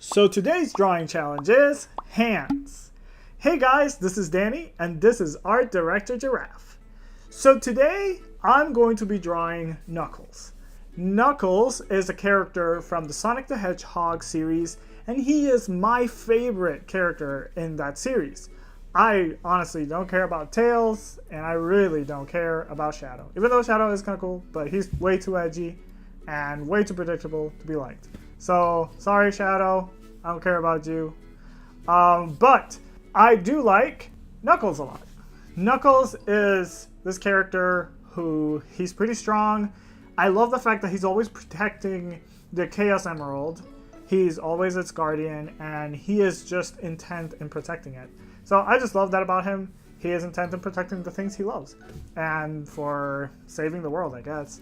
So today's drawing challenge is hands. Hey guys, this is Danny and this is Art Director Giraffe. So today I'm going to be drawing Knuckles. Knuckles is a character from the Sonic the Hedgehog series and he is my favorite character in that series. I honestly don't care about Tails and I really don't care about Shadow. Even though Shadow is kind of cool, but he's way too edgy and way too predictable to be liked. So, sorry Shadow, I don't care about you. But I do like Knuckles a lot. Knuckles is this character who he's pretty strong. I love the fact that he's always protecting the Chaos Emerald. He's always its guardian and he is just intent in protecting it. So I just love that about him. He is intent in protecting the things he loves and for saving the world, I guess.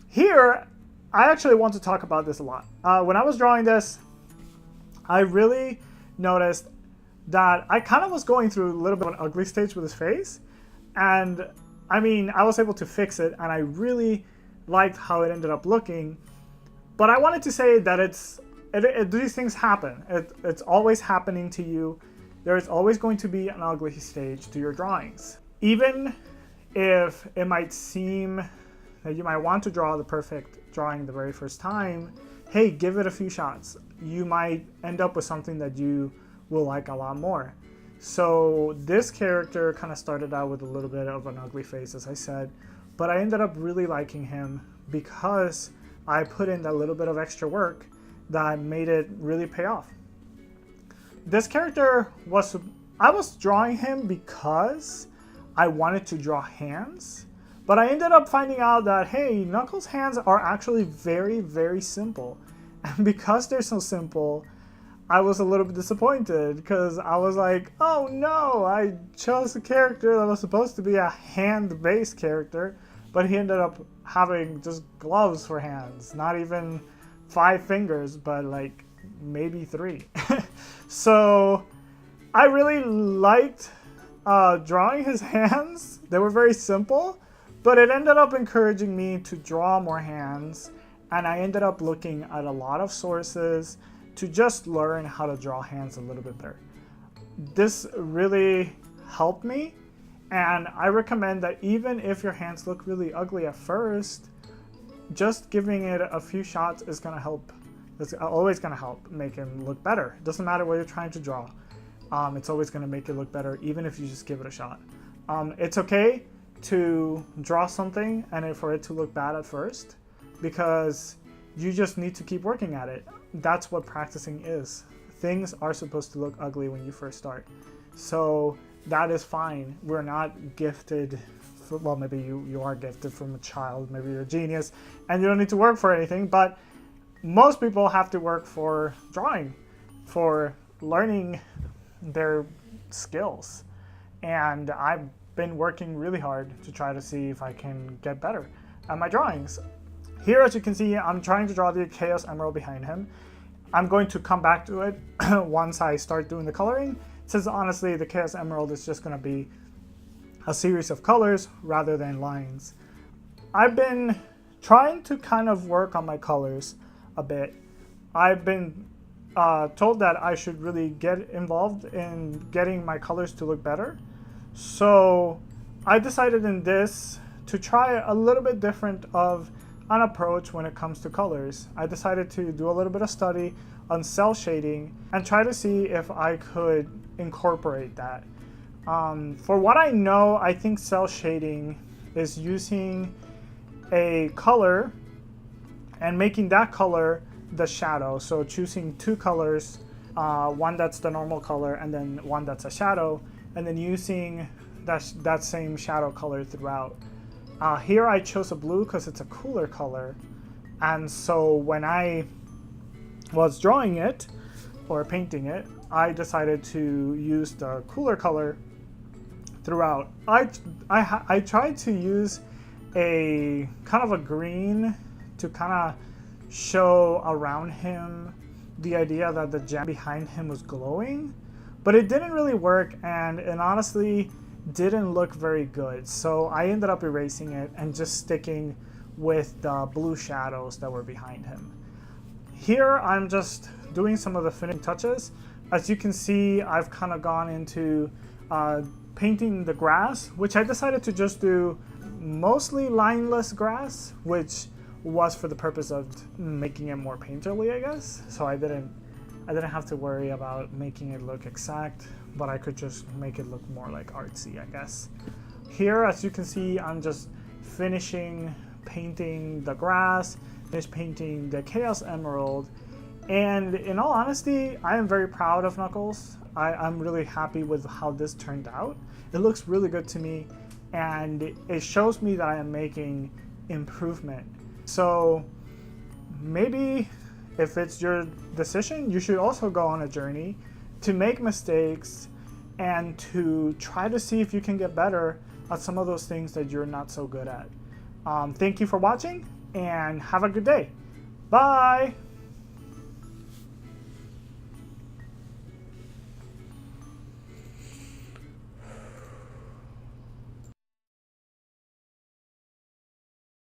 Here, I actually want to talk about this a lot. When I was drawing this, I really noticed that I kind of was going through a little bit of an ugly stage with his face. And I mean, I was able to fix it and I really liked how it ended up looking. But I wanted to say that these things happen. It's always happening to you. There is always going to be an ugly stage to your drawings. Even if it might seem that you might want to draw the perfect drawing the very first time, hey, give it a few shots. You might end up with something that you will like a lot more. So this character kind of started out with a little bit of an ugly face, as I said, but I ended up really liking him because I put in that little bit of extra work that made it really pay off. This character I was drawing him because I wanted to draw hands. But I ended up finding out that, hey, Knuckles' hands are actually very, very simple. And because they're so simple, I was a little bit disappointed because I was like, oh no, I chose a character that was supposed to be a hand-based character, but he ended up having just gloves for hands, not even 5 fingers, but like maybe 3. So I really liked drawing his hands. They were very simple. But it ended up encouraging me to draw more hands, and I ended up looking at a lot of sources to just learn how to draw hands a little bit better. This really helped me, and I recommend that even if your hands look really ugly at first, just giving it a few shots is going to help. It's always going to help make him look better. It doesn't matter what you're trying to draw. It's always going to make it look better, even if you just give it a shot. It's okay to draw something and for it to look bad at first, because you just need to keep working at it. That's what practicing is. Things are supposed to look ugly when you first start. So that is fine. We're not gifted, well, maybe you are gifted from a child, maybe you're a genius and you don't need to work for anything, but most people have to work for drawing, for learning their skills. And I've been working really hard to try to see if I can get better at my drawings. Here, as you can see, I'm trying to draw the Chaos Emerald behind him. I'm going to come back to it once I start doing the coloring, since honestly the Chaos Emerald is just going to be a series of colors rather than lines. I've been trying to kind of work on my colors a bit. I've been told that I should really get involved in getting my colors to look better. So I decided in this to try a little bit different of an approach when it comes to colors. I decided to do a little bit of study on cell shading and try to see if I could incorporate that. For what I know, I think cell shading is using a color and making that color the shadow. So choosing 2 colors, one that's the normal color and then one that's a shadow, and then using that same shadow color throughout. Here I chose a blue because it's a cooler color, and so when I was drawing it or painting it, I decided to use the cooler color throughout. I tried to use a kind of a green to kind of show around him the idea that the gem behind him was glowing, but it didn't really work, and it honestly didn't look very good. So I ended up erasing it and just sticking with the blue shadows that were behind him. Here I'm just doing some of the finishing touches. As you can see, I've kind of gone into painting the grass, which I decided to just do mostly lineless grass, which was for the purpose of making it more painterly, I guess. So I didn't have to worry about making it look exact, but I could just make it look more like artsy, I guess. Here, as you can see, I'm just finishing painting the grass, finish painting the Chaos Emerald, and in all honesty, I am very proud of Knuckles. I'm really happy with how this turned out. It looks really good to me, and it shows me that I am making improvement. So maybe if it's your decision, you should also go on a journey to make mistakes and to try to see if you can get better at some of those things that you're not so good at. Thank you for watching, and have a good day. Bye!